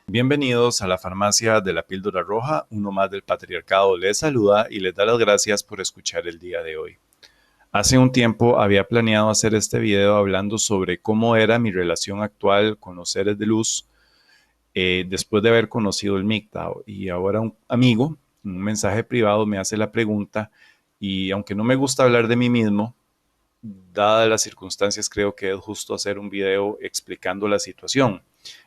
Bienvenidos a la farmacia de la píldora roja, uno más del patriarcado les saluda y les da las gracias por escuchar el día de hoy. Hace un tiempo había planeado hacer este video hablando sobre cómo era mi relación actual con los seres de luz después de haber conocido el MGTOW y ahora un amigo, en un mensaje privado me hace la pregunta y aunque no me gusta hablar de mí mismo, dadas las circunstancias creo que es justo hacer un video explicando la situación.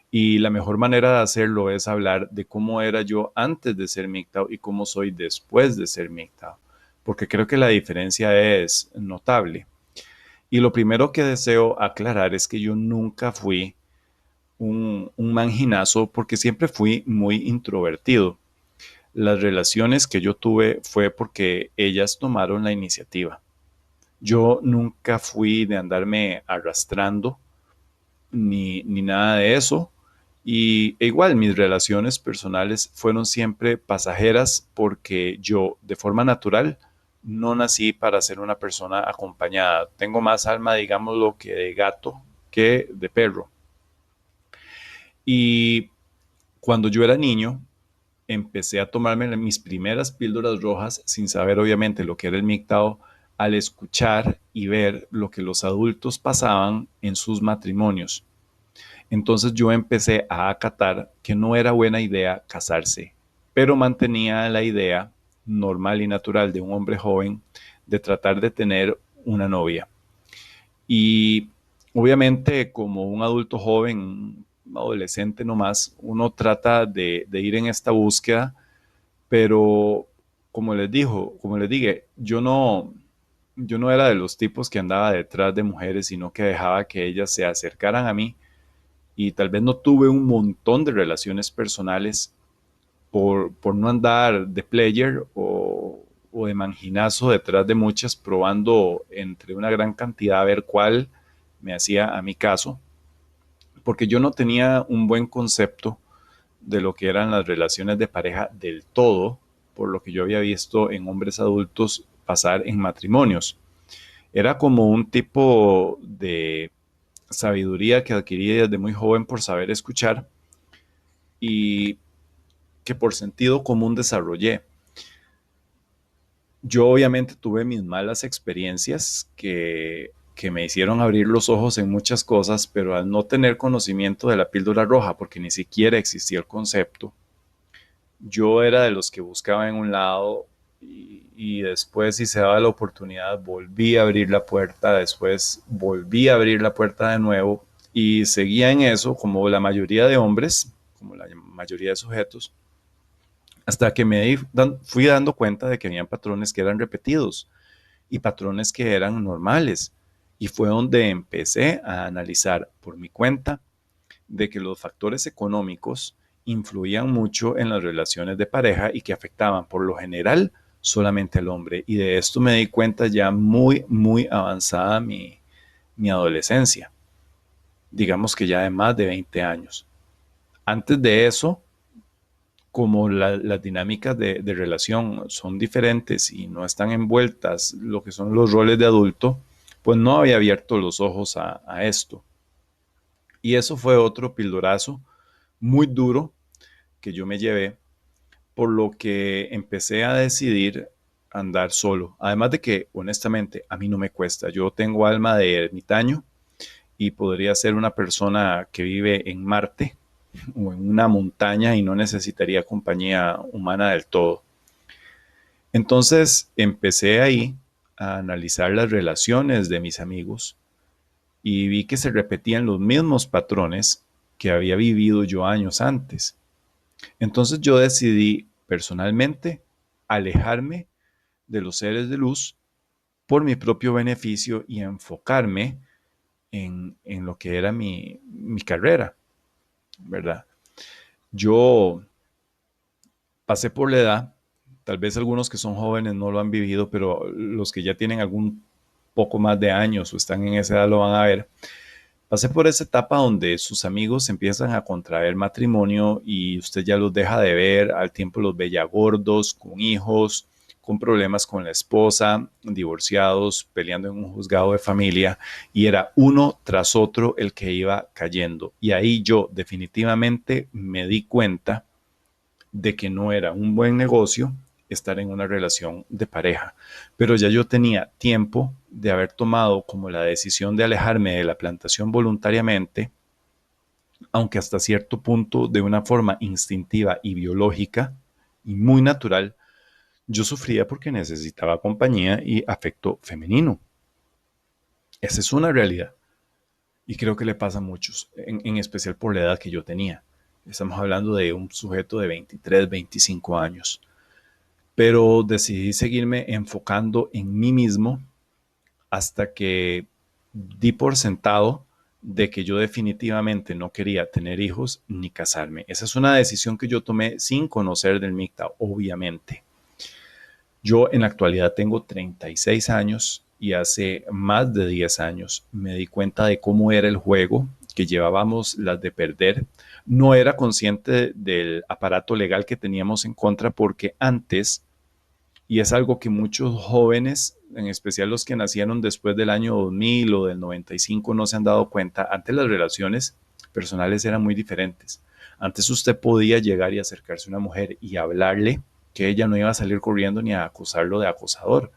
Y la mejor manera de hacerlo es hablar de cómo era yo antes de ser MGTOW y cómo soy después de ser MGTOW, porque creo que la diferencia es notable. Y lo primero que deseo aclarar es que yo nunca fui un manginazo porque siempre fui muy introvertido. Las relaciones que yo tuve fue porque ellas tomaron la iniciativa. Yo nunca fui de andarme arrastrando ni nada de eso. E igual mis relaciones personales fueron siempre pasajeras porque yo de forma natural no nací para ser una persona acompañada. Tengo más alma, digámoslo, que de gato que de perro. Y cuando yo era niño, empecé a tomarme mis primeras píldoras rojas sin saber obviamente lo que era el MGTOW al escuchar y ver lo que los adultos pasaban en sus matrimonios. Entonces yo empecé a acatar que no era buena idea casarse, pero mantenía la idea normal y natural de un hombre joven de tratar de tener una novia. Y obviamente como un adulto joven, un adolescente nomás, uno trata de ir en esta búsqueda, pero como les dije, yo no era de los tipos que andaba detrás de mujeres, sino que dejaba que ellas se acercaran a mí y tal vez no tuve un montón de relaciones personales por no andar de player o de manjinazo detrás de muchas, probando entre una gran cantidad a ver cuál me hacía a mi caso, porque yo no tenía un buen concepto de lo que eran las relaciones de pareja del todo, por lo que yo había visto en hombres adultos pasar en matrimonios. Era como un tipo de sabiduría que adquirí desde muy joven por saber escuchar y que por sentido común desarrollé. Yo obviamente tuve mis malas experiencias que me hicieron abrir los ojos en muchas cosas, pero al no tener conocimiento de la píldora roja, porque ni siquiera existía el concepto, yo era de los que buscaba en un lado y después si se daba la oportunidad volví a abrir la puerta, después volví a abrir la puerta de nuevo y seguía en eso como la mayoría de hombres, como la mayoría de sujetos, hasta que fui dando cuenta de que habían patrones que eran repetidos y patrones que eran normales. Y fue donde empecé a analizar por mi cuenta de que los factores económicos influían mucho en las relaciones de pareja y que afectaban por lo general solamente al hombre. Y de esto me di cuenta ya muy avanzada mi adolescencia. Digamos que ya de más de 20 años. Antes de eso, como las dinámicas de relación son diferentes y no están envueltas lo que son los roles de adulto, pues no había abierto los ojos a esto. Y eso fue otro pildorazo muy duro que yo me llevé, por lo que empecé a decidir andar solo. Además de que, honestamente, a mí no me cuesta. Yo tengo alma de ermitaño y podría ser una persona que vive en Marte o en una montaña y no necesitaría compañía humana del todo. Entonces empecé ahí a analizar las relaciones de mis amigos y vi que se repetían los mismos patrones que había vivido yo años antes. Entonces yo decidí personalmente alejarme de los seres de luz por mi propio beneficio y enfocarme en lo que era mi carrera, ¿verdad? Yo pasé por la edad, tal vez algunos que son jóvenes no lo han vivido, pero los que ya tienen algún poco más de años o están en esa edad lo van a ver. Pasé por esa etapa donde sus amigos empiezan a contraer matrimonio y usted ya los deja de ver, al tiempo los ve ya gordos, con hijos, con problemas con la esposa, divorciados, peleando en un juzgado de familia, y era uno tras otro el que iba cayendo. Y ahí yo definitivamente me di cuenta de que no era un buen negocio estar en una relación de pareja. Pero ya yo tenía tiempo de haber tomado como la decisión de alejarme de la plantación voluntariamente, aunque hasta cierto punto de una forma instintiva y biológica y muy natural, yo sufría porque necesitaba compañía y afecto femenino. Esa es una realidad y creo que le pasa a muchos, en especial por la edad que yo tenía. Estamos hablando de un sujeto de 23, 25 años. Pero decidí seguirme enfocando en mí mismo hasta que di por sentado de que yo definitivamente no quería tener hijos ni casarme. Esa es una decisión que yo tomé sin conocer del MGTOW, obviamente. Yo en la actualidad tengo 36 años y hace más de 10 años me di cuenta de cómo era el juego, que llevábamos las de perder. No era consciente del aparato legal que teníamos en contra porque antes, y es algo que muchos jóvenes, en especial los que nacieron después del año 2000 o del 95, no se han dado cuenta. Antes las relaciones personales eran muy diferentes. Antes usted podía llegar y acercarse a una mujer y hablarle que ella no iba a salir corriendo ni a acusarlo de acosador.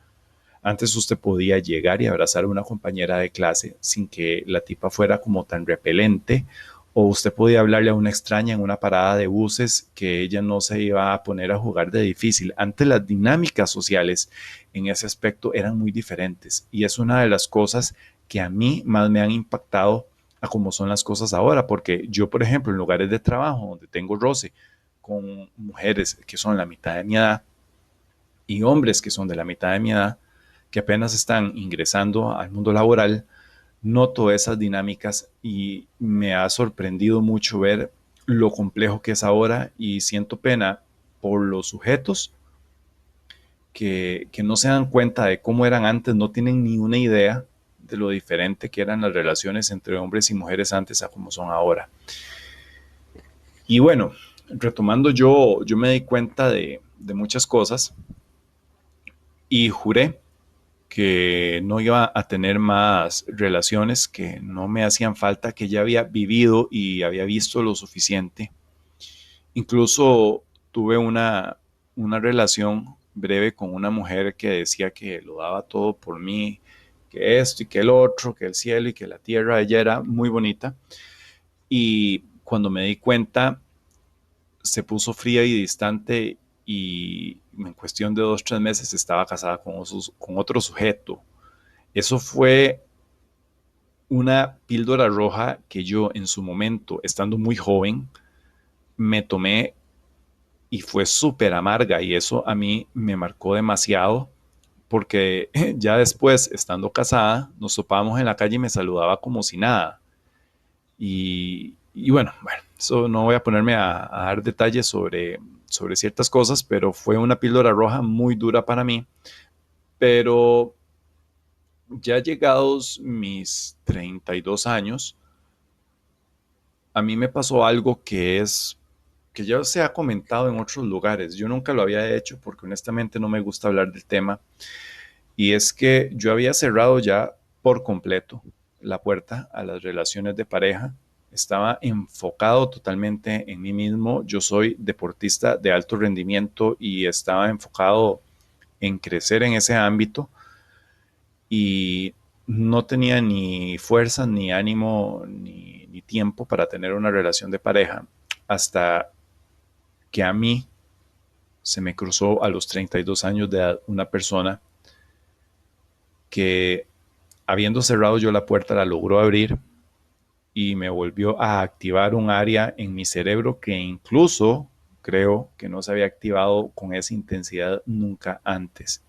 Antes usted podía llegar y abrazar a una compañera de clase sin que la tipa fuera como tan repelente, o usted podía hablarle a una extraña en una parada de buses que ella no se iba a poner a jugar de difícil. Antes las dinámicas sociales en ese aspecto eran muy diferentes y es una de las cosas que a mí más me han impactado a cómo son las cosas ahora, porque yo, por ejemplo, en lugares de trabajo donde tengo roce con mujeres que son la mitad de mi edad y hombres que son de la mitad de mi edad, que apenas están ingresando al mundo laboral, noto esas dinámicas y me ha sorprendido mucho ver lo complejo que es ahora y siento pena por los sujetos que no se dan cuenta de cómo eran antes, no tienen ni una idea de lo diferente que eran las relaciones entre hombres y mujeres antes a como son ahora. Y bueno, retomando, yo me di cuenta de muchas cosas y juré que no iba a tener más relaciones que no me hacían falta, que ya había vivido y había visto lo suficiente. Incluso tuve una relación breve con una mujer que decía que lo daba todo por mí, que esto y que el otro, que el cielo y que la tierra. Ella era muy bonita y cuando me di cuenta se puso fría y distante y en cuestión de 2 o 3 meses estaba casada con otro sujeto. Eso fue una píldora roja que yo en su momento, estando muy joven, me tomé y fue súper amarga y eso a mí me marcó demasiado porque ya después, estando casada, nos topábamos en la calle y me saludaba como si nada. Y bueno, eso no voy a ponerme a dar detalles sobre ciertas cosas, pero fue una píldora roja muy dura para mí. Pero ya llegados mis 32 años, a mí me pasó algo que ya se ha comentado en otros lugares. Yo nunca lo había hecho porque honestamente no me gusta hablar del tema. Y es que yo había cerrado ya por completo la puerta a las relaciones de pareja. Estaba enfocado totalmente en mí mismo. Yo soy deportista de alto rendimiento y estaba enfocado en crecer en ese ámbito y no tenía ni fuerza, ni ánimo, ni tiempo para tener una relación de pareja hasta que a mí se me cruzó a los 32 años de edad una persona que, habiendo cerrado yo la puerta, la logró abrir y me volvió a activar un área en mi cerebro que incluso creo que no se había activado con esa intensidad nunca antes.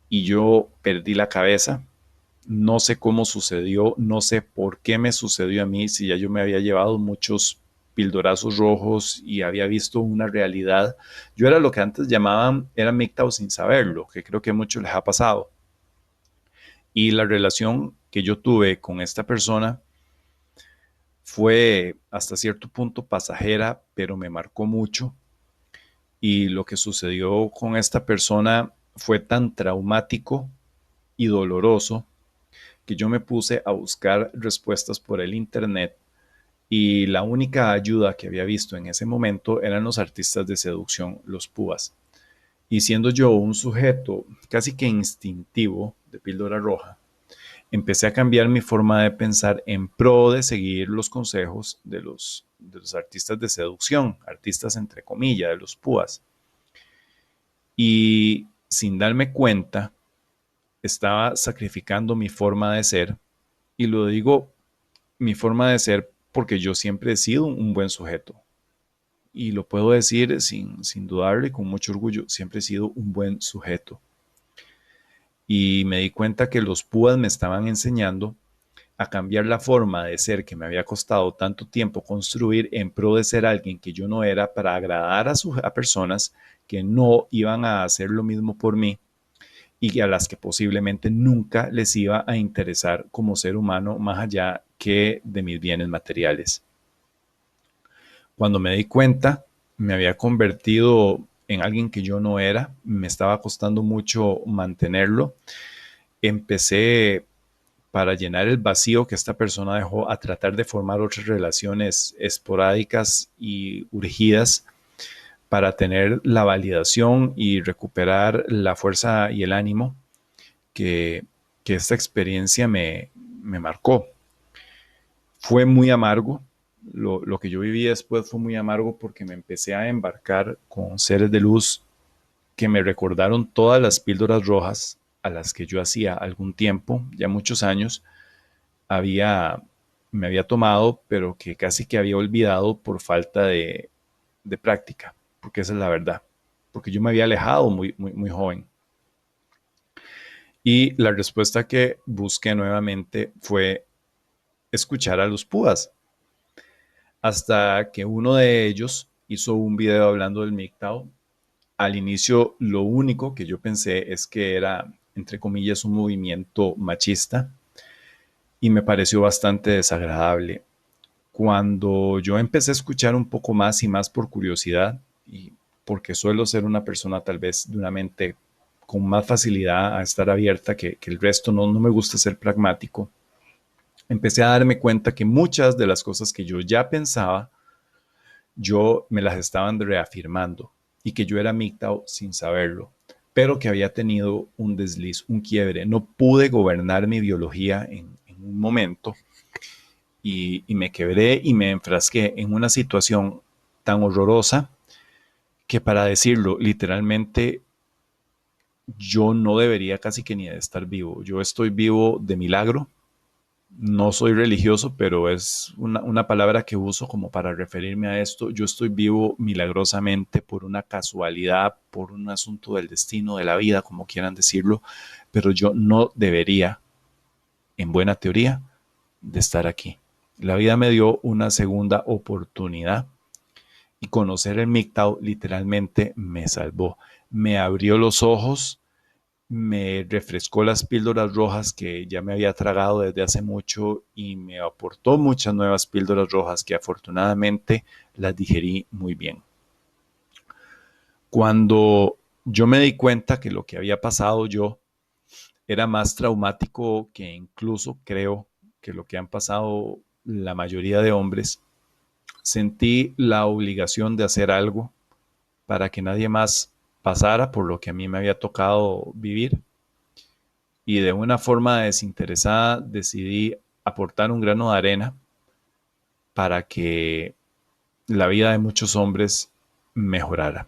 Y yo perdí la cabeza. No sé cómo sucedió, no sé por qué me sucedió a mí, si ya yo me había llevado muchos pildorazos rojos y había visto una realidad. Yo era lo que antes llamaban, era MGTOW sin saberlo, que creo que a muchos les ha pasado. Y la relación que yo tuve con esta persona fue hasta cierto punto pasajera, pero me marcó mucho. Y lo que sucedió con esta persona fue tan traumático y doloroso que yo me puse a buscar respuestas por el internet y la única ayuda que había visto en ese momento eran los artistas de seducción, los púas. Y siendo yo un sujeto casi que instintivo de píldora roja, empecé a cambiar mi forma de pensar en pro de seguir los consejos de los artistas de seducción, artistas entre comillas, de los púas. Y sin darme cuenta, estaba sacrificando mi forma de ser. Y lo digo, mi forma de ser, porque yo siempre he sido un buen sujeto. Y lo puedo decir sin dudarlo y con mucho orgullo, siempre he sido un buen sujeto. Y me di cuenta que los púas me estaban enseñando a cambiar la forma de ser que me había costado tanto tiempo construir en pro de ser alguien que yo no era para agradar a personas que no iban a hacer lo mismo por mí y a las que posiblemente nunca les iba a interesar como ser humano más allá que de mis bienes materiales. Cuando me di cuenta, me había convertido en alguien que yo no era, me estaba costando mucho mantenerlo. Empecé para llenar el vacío que esta persona dejó a tratar de formar otras relaciones esporádicas y urgidas para tener la validación y recuperar la fuerza y el ánimo que, que esta experiencia me marcó. Fue muy amargo, lo que yo viví después fue muy amargo porque me empecé a embarcar con seres de luz que me recordaron todas las píldoras rojas a las que yo hacía algún tiempo, ya muchos años, había, me había tomado, pero que casi que había olvidado por falta de práctica, porque esa es la verdad, porque yo me había alejado muy joven. Y la respuesta que busqué nuevamente fue escuchar a los púas, hasta que uno de ellos hizo un video hablando del MGTOW. Al inicio, lo único que yo pensé es que era, entre comillas, un movimiento machista y me pareció bastante desagradable. Cuando yo empecé a escuchar un poco más y más por curiosidad, y porque suelo ser una persona tal vez de una mente con más facilidad a estar abierta que el resto, no me gusta ser pragmático, empecé a darme cuenta que muchas de las cosas que yo ya pensaba, yo me las estaban reafirmando y que yo era MGTOW sin saberlo, pero que había tenido un desliz, un quiebre. No pude gobernar mi biología en un momento y me quebré y me enfrasqué en una situación tan horrorosa que, para decirlo literalmente, yo no debería casi que ni de estar vivo. Yo estoy vivo de milagro. No soy religioso, pero es una palabra que uso como para referirme a esto. Yo estoy vivo milagrosamente por una casualidad, por un asunto del destino, de la vida, como quieran decirlo, pero yo no debería, en buena teoría, de estar aquí. La vida me dio una segunda oportunidad y conocer el MGTOW literalmente me salvó. Me abrió los ojos, me refrescó las píldoras rojas que ya me había tragado desde hace mucho y me aportó muchas nuevas píldoras rojas que afortunadamente las digerí muy bien. Cuando yo me di cuenta que lo que había pasado yo era más traumático que incluso creo que lo que han pasado la mayoría de hombres, sentí la obligación de hacer algo para que nadie más pasara por lo que a mí me había tocado vivir. Y de una forma desinteresada decidí aportar un grano de arena para que la vida de muchos hombres mejorara.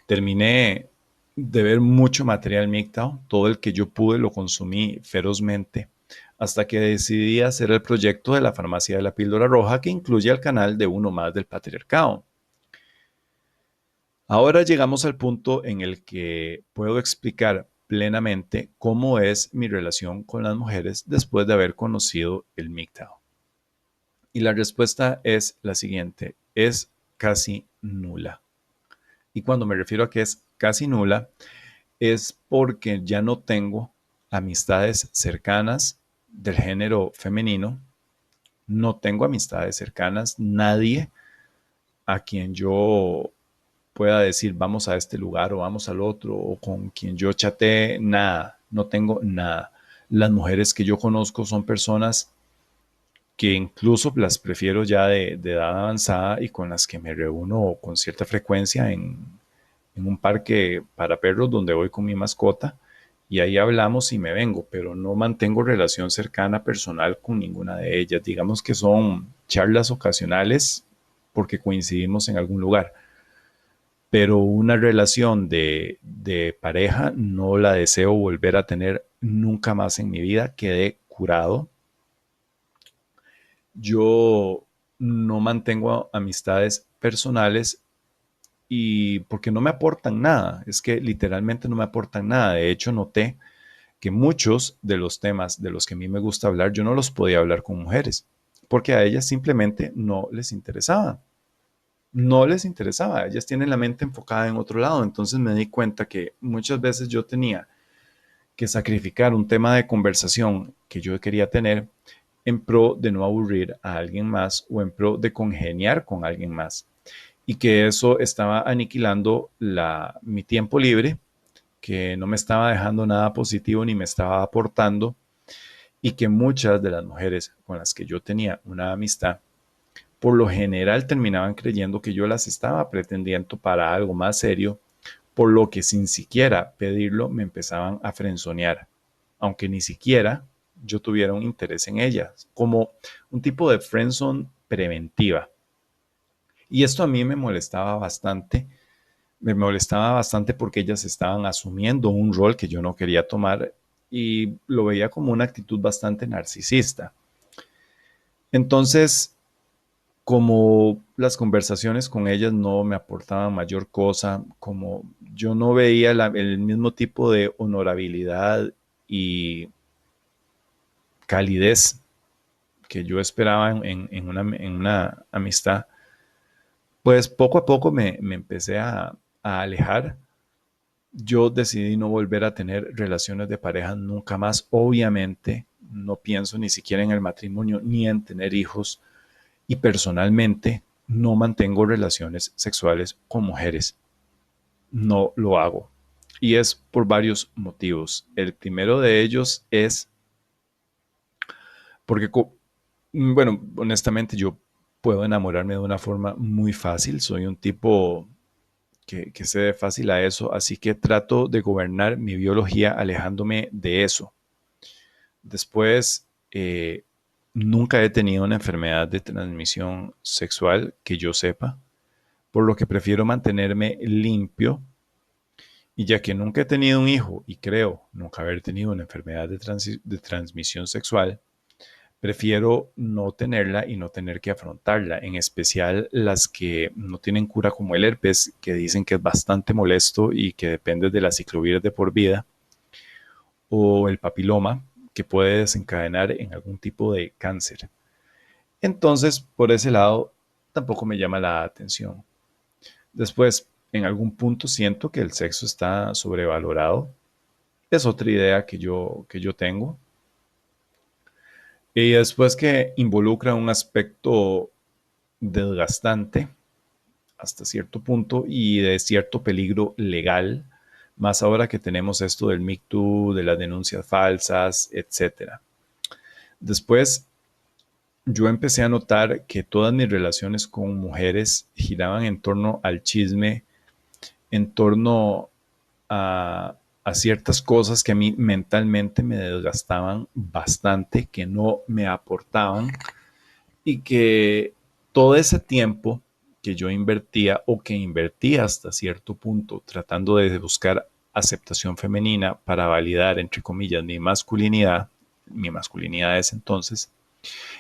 Terminé de ver mucho material MGTOW, todo el que yo pude lo consumí ferozmente, hasta que decidí hacer el proyecto de la farmacia de la píldora roja, que incluye el canal de Uno Más del Patriarcado. Ahora llegamos al punto en el que puedo explicar plenamente cómo es mi relación con las mujeres después de haber conocido el MGTOW. Y la respuesta es la siguiente: es casi nula. Y cuando me refiero a que es casi nula, es porque ya no tengo amistades cercanas del género femenino, no tengo amistades cercanas, nadie a quien yo pueda decir vamos a este lugar o vamos al otro o con quien yo chateé, nada, no tengo nada. Las mujeres que yo conozco son personas que incluso las prefiero ya de edad avanzada y con las que me reúno con cierta frecuencia en un parque para perros donde voy con mi mascota y ahí hablamos y me vengo, pero no mantengo relación cercana personal con ninguna de ellas. Digamos que son charlas ocasionales porque coincidimos en algún lugar, pero una relación de pareja no la deseo volver a tener nunca más en mi vida. Quedé curado. Yo no mantengo amistades personales y porque no me aportan nada, es que literalmente no me aportan nada. De hecho, noté que muchos de los temas de los que a mí me gusta hablar, yo no los podía hablar con mujeres, porque a ellas simplemente no les interesaba. No les interesaba, ellas tienen la mente enfocada en otro lado. Entonces me di cuenta que muchas veces yo tenía que sacrificar un tema de conversación que yo quería tener en pro de no aburrir a alguien más o en pro de congeniar con alguien más. Y que eso estaba aniquilando mi tiempo libre, que no me estaba dejando nada positivo ni me estaba aportando, y que muchas de las mujeres con las que yo tenía una amistad, por lo general terminaban creyendo que yo las estaba pretendiendo para algo más serio, por lo que sin siquiera pedirlo me empezaban a frenzonear, aunque ni siquiera yo tuviera un interés en ellas, como un tipo de friendzone preventiva. Y esto a mí me molestaba bastante porque ellas estaban asumiendo un rol que yo no quería tomar y lo veía como una actitud bastante narcisista. Entonces, como las conversaciones con ellas no me aportaban mayor cosa, como yo no veía el mismo tipo de honorabilidad y calidez que yo esperaba en una amistad, pues poco a poco me empecé a alejar. Yo decidí no volver a tener relaciones de pareja nunca más. Obviamente, no pienso ni siquiera en el matrimonio ni en tener hijos. Y personalmente, no mantengo relaciones sexuales con mujeres. No lo hago. Y es por varios motivos. El primero de ellos es porque, bueno, honestamente yo puedo enamorarme de una forma muy fácil. Soy un tipo que se dé fácil a eso, así que trato de gobernar mi biología alejándome de eso. Después, nunca he tenido una enfermedad de transmisión sexual que yo sepa, por lo que prefiero mantenerme limpio. Y ya que nunca he tenido un hijo y creo nunca haber tenido una enfermedad de transmisión sexual, prefiero no tenerla y no tener que afrontarla, en especial las que no tienen cura como el herpes, que dicen que es bastante molesto y que depende de la ciclovir de por vida, o el papiloma, que puede desencadenar en algún tipo de cáncer. Entonces, por ese lado, tampoco me llama la atención. Después, en algún punto siento que el sexo está sobrevalorado. Es otra idea que yo tengo. Y después que involucra un aspecto desgastante hasta cierto punto y de cierto peligro legal, más ahora que tenemos esto del Me Too, de las denuncias falsas, etcétera. Después, yo empecé a notar que todas mis relaciones con mujeres giraban en torno al chisme, en torno a ciertas cosas que a mí mentalmente me desgastaban bastante, que no me aportaban y que todo ese tiempo que yo invertía o que invertía hasta cierto punto tratando de buscar aceptación femenina para validar, entre comillas, mi masculinidad es entonces,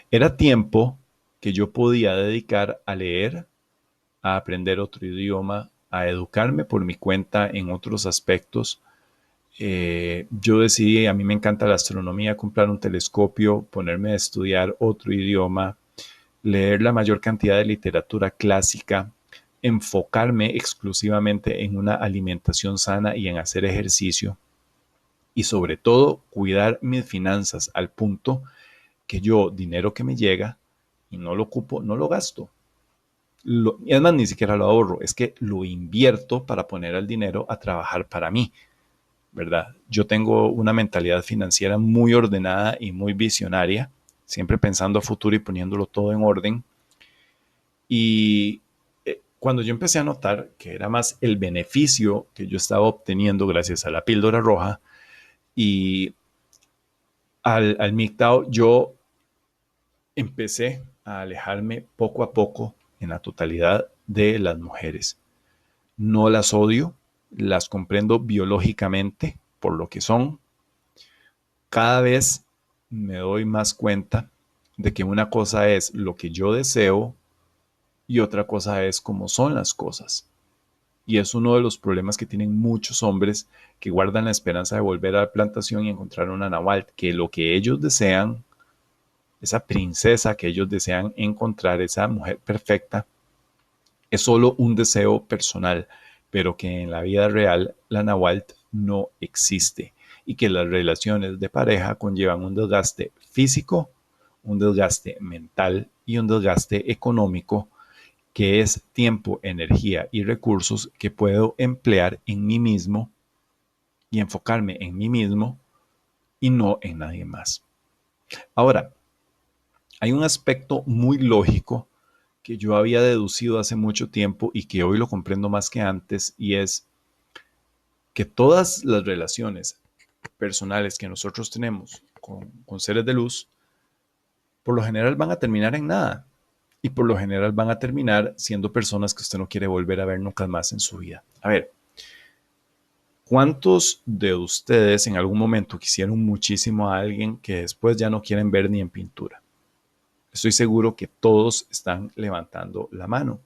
era tiempo que yo podía dedicar a leer, a aprender otro idioma, a educarme por mi cuenta en otros aspectos. Yo decidí, a mí me encanta la astronomía, comprar un telescopio, ponerme a estudiar otro idioma, leer la mayor cantidad de literatura clásica, enfocarme exclusivamente en una alimentación sana y en hacer ejercicio y sobre todo cuidar mis finanzas al punto que yo dinero que me llega y no lo ocupo, no lo gasto. Es más, ni siquiera lo ahorro, es que lo invierto para poner al dinero a trabajar para mí, ¿verdad? Yo tengo una mentalidad financiera muy ordenada y muy visionaria, siempre pensando a futuro y poniéndolo todo en orden. Y cuando yo empecé a notar que era más el beneficio que yo estaba obteniendo gracias a la píldora roja y al MGTOW, yo empecé a alejarme poco a poco en la totalidad de las mujeres. No las odio, las comprendo biológicamente por lo que son. Cada vez me doy más cuenta de que una cosa es lo que yo deseo y otra cosa es cómo son las cosas. Y es uno de los problemas que tienen muchos hombres que guardan la esperanza de volver a la plantación y encontrar una Nahual, que lo que ellos desean, esa princesa que ellos desean encontrar, esa mujer perfecta, es solo un deseo personal, pero que en la vida real la Nahual no existe y que las relaciones de pareja conllevan un desgaste físico, un desgaste mental y un desgaste económico, que es tiempo, energía y recursos que puedo emplear en mí mismo y enfocarme en mí mismo y no en nadie más. Ahora, hay un aspecto muy lógico que yo había deducido hace mucho tiempo y que hoy lo comprendo más que antes, y es que todas las relaciones personales que nosotros tenemos con seres de luz, por lo general van a terminar en nada. Y por lo general van a terminar siendo personas que usted no quiere volver a ver nunca más en su vida. A ver, ¿cuántos de ustedes en algún momento quisieron muchísimo a alguien que después ya no quieren ver ni en pintura? Estoy seguro que todos están levantando la mano.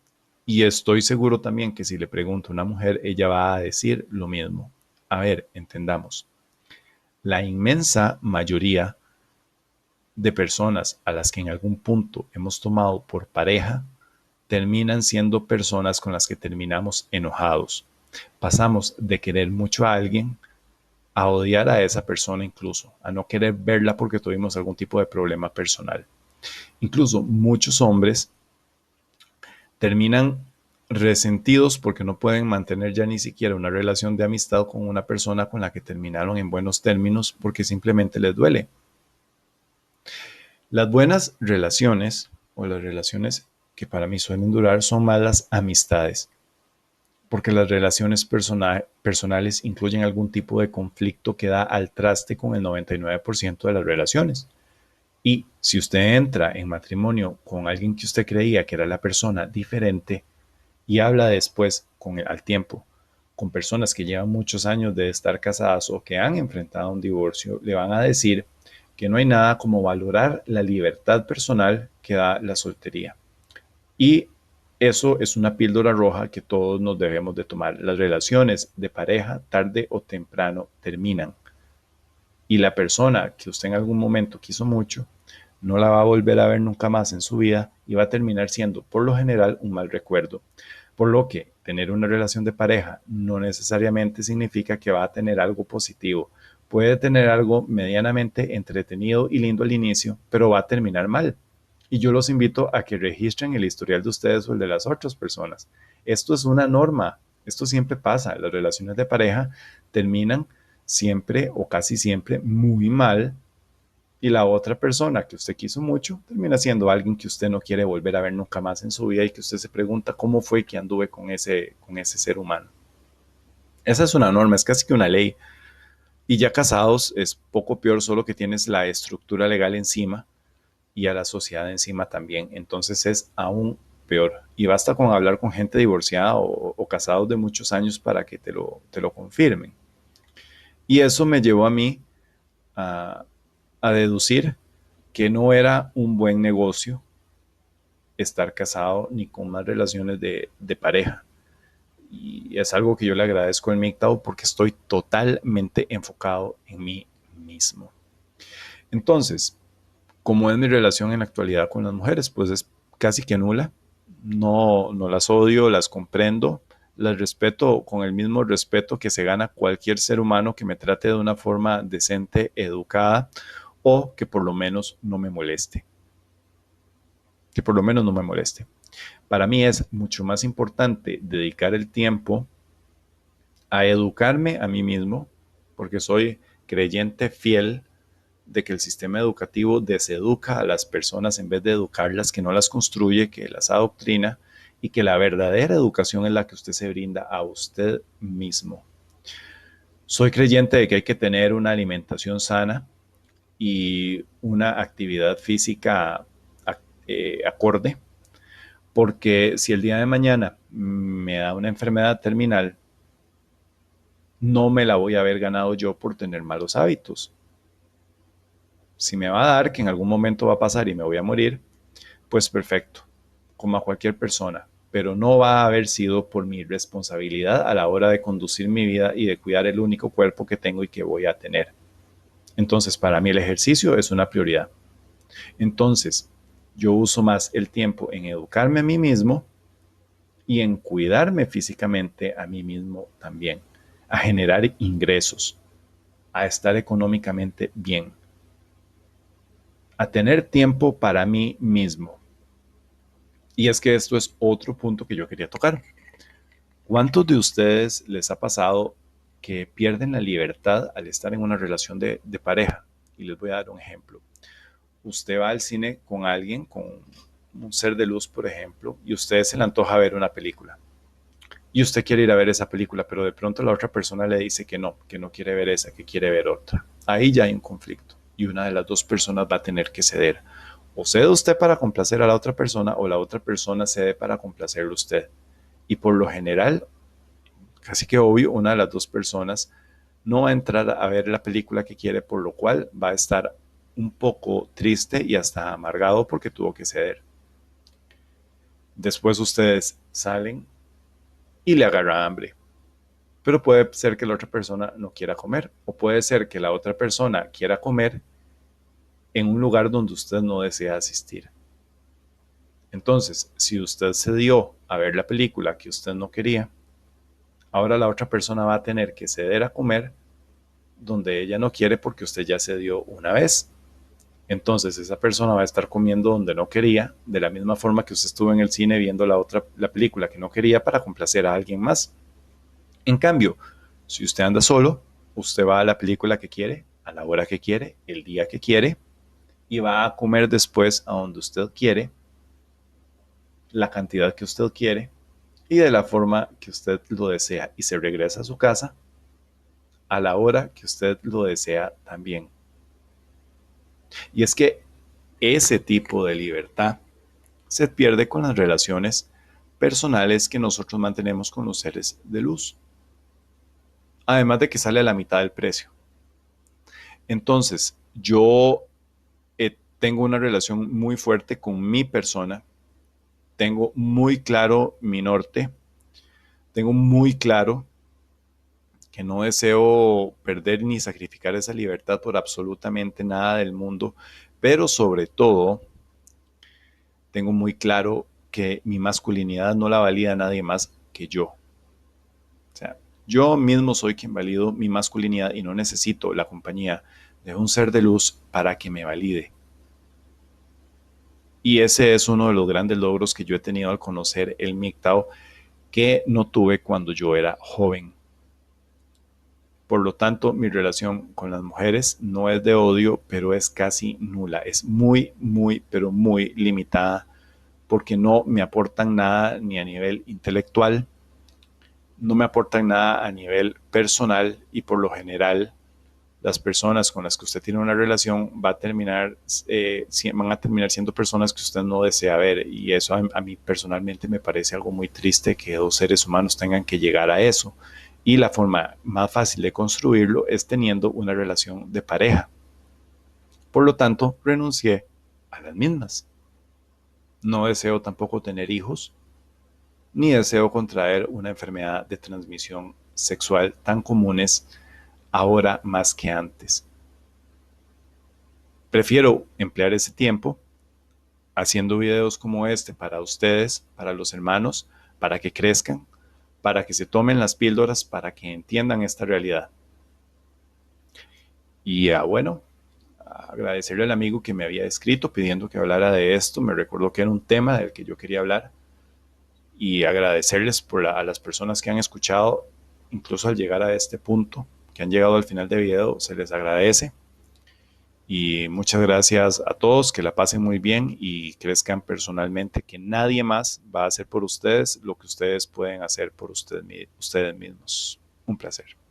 Y estoy seguro también que si le pregunto a una mujer, ella va a decir lo mismo. A ver, entendamos. La inmensa mayoría de personas a las que en algún punto hemos tomado por pareja terminan siendo personas con las que terminamos enojados. Pasamos de querer mucho a alguien a odiar a esa persona incluso, a no querer verla porque tuvimos algún tipo de problema personal. Incluso muchos hombres terminan resentidos porque no pueden mantener ya ni siquiera una relación de amistad con una persona con la que terminaron en buenos términos porque simplemente les duele. Las buenas relaciones o las relaciones que para mí suelen durar son más las amistades, porque las relaciones personales incluyen algún tipo de conflicto que da al traste con el 99% de las relaciones. Y si usted entra en matrimonio con alguien que usted creía que era la persona diferente y habla después, al tiempo, con personas que llevan muchos años de estar casadas o que han enfrentado un divorcio, le van a decir que no hay nada como valorar la libertad personal que da la soltería. Y eso es una píldora roja que todos nos debemos de tomar. Las relaciones de pareja tarde o temprano terminan. Y la persona que usted en algún momento quiso mucho, no la va a volver a ver nunca más en su vida y va a terminar siendo, por lo general, un mal recuerdo. Por lo que tener una relación de pareja no necesariamente significa que va a tener algo positivo. Puede tener algo medianamente entretenido y lindo al inicio, pero va a terminar mal. Y yo los invito a que registren el historial de ustedes o el de las otras personas. Esto es una norma, esto siempre pasa. Las relaciones de pareja terminan siempre o casi siempre muy mal y la otra persona que usted quiso mucho termina siendo alguien que usted no quiere volver a ver nunca más en su vida y que usted se pregunta cómo fue que anduve con ese ser humano. Esa es una norma, es casi que una ley. Y ya casados es poco peor, solo que tienes la estructura legal encima y a la sociedad encima también. Entonces es aún peor. Y basta con hablar con gente divorciada o casados de muchos años para que te lo confirmen. Y eso me llevó a mí a, a deducir que no era un buen negocio estar casado ni con más relaciones de pareja. Y es algo que yo le agradezco al MGTOW porque estoy totalmente enfocado en mí mismo. Entonces, ¿cómo es mi relación en la actualidad con las mujeres? Pues es casi que nula. No las odio, las comprendo, las respeto con el mismo respeto que se gana cualquier ser humano que me trate de una forma decente, educada o que por lo menos no me moleste. Que por lo menos no me moleste. Para mí es mucho más importante dedicar el tiempo a educarme a mí mismo, porque soy creyente fiel de que el sistema educativo deseduca a las personas en vez de educarlas, que no las construye, que las adoctrina, y que la verdadera educación es la que usted se brinda a usted mismo. Soy creyente de que hay que tener una alimentación sana y una actividad física acorde, porque si el día de mañana me da una enfermedad terminal, no me la voy a haber ganado yo por tener malos hábitos. Si me va a dar, que en algún momento va a pasar y me voy a morir, pues perfecto, como a cualquier persona, pero no va a haber sido por mi responsabilidad a la hora de conducir mi vida y de cuidar el único cuerpo que tengo y que voy a tener. Entonces, para mí el ejercicio es una prioridad. Entonces, yo uso más el tiempo en educarme a mí mismo y en cuidarme físicamente a mí mismo también, a generar ingresos, a estar económicamente bien, a tener tiempo para mí mismo. Y es que esto es otro punto que yo quería tocar. ¿Cuántos de ustedes les ha pasado que pierden la libertad al estar en una relación de pareja? Y les voy a dar un ejemplo. Usted va al cine con alguien, con un ser de luz, por ejemplo, y usted se le antoja ver una película. Y usted quiere ir a ver esa película, pero de pronto la otra persona le dice que no quiere ver esa, que quiere ver otra. Ahí ya hay un conflicto y una de las dos personas va a tener que ceder. O cede usted para complacer a la otra persona o la otra persona cede para complacerlo a usted. Y por lo general, casi que obvio, una de las dos personas no va a entrar a ver la película que quiere, por lo cual va a estar un poco triste y hasta amargado porque tuvo que ceder. Después ustedes salen y le agarra hambre. Pero puede ser que la otra persona no quiera comer o puede ser que la otra persona quiera comer en un lugar donde usted no desea asistir. Entonces, si usted se dio a ver la película que usted no quería, ahora la otra persona va a tener que ceder a comer donde ella no quiere porque usted ya se dio una vez. Entonces esa persona va a estar comiendo donde no quería, de la misma forma que usted estuvo en el cine viendo la película que no quería para complacer a alguien más. En cambio, si usted anda solo, usted va a la película que quiere, a la hora que quiere, el día que quiere, y va a comer después a donde usted quiere, la cantidad que usted quiere y de la forma que usted lo desea, y se regresa a su casa a la hora que usted lo desea también. Y es que ese tipo de libertad se pierde con las relaciones personales que nosotros mantenemos con los seres de luz. Además de que sale a la mitad del precio. Entonces, yo tengo una relación muy fuerte con mi persona. Tengo muy claro mi norte. Tengo muy claro que no deseo perder ni sacrificar esa libertad por absolutamente nada del mundo. Pero sobre todo, tengo muy claro que mi masculinidad no la valida nadie más que yo. O sea, yo mismo soy quien valido mi masculinidad y no necesito la compañía de un ser de luz para que me valide. Y ese es uno de los grandes logros que yo he tenido al conocer el MGTOW que no tuve cuando yo era joven. Por lo tanto, mi relación con las mujeres no es de odio, pero es casi nula. Es muy, muy, pero muy limitada porque no me aportan nada ni a nivel intelectual, no me aportan nada a nivel personal y por lo general las personas con las que usted tiene una relación van a terminar siendo personas que usted no desea ver y eso a mí personalmente me parece algo muy triste que dos seres humanos tengan que llegar a eso y la forma más fácil de construirlo es teniendo una relación de pareja. Por lo tanto, renuncié a las mismas. No deseo tampoco tener hijos, ni deseo contraer una enfermedad de transmisión sexual tan comunes ahora más que antes. Prefiero emplear ese tiempo haciendo videos como este para ustedes, para los hermanos, para que crezcan, para que se tomen las píldoras, para que entiendan esta realidad. Y bueno, agradecerle al amigo que me había escrito pidiendo que hablara de esto. Me recordó que era un tema del que yo quería hablar. y agradecerles a las personas que han escuchado, incluso al llegar a este punto, que han llegado al final del video, se les agradece. Y muchas gracias a todos, que la pasen muy bien y crezcan personalmente, que nadie más va a hacer por ustedes lo que ustedes pueden hacer por ustedes mismos. Un placer.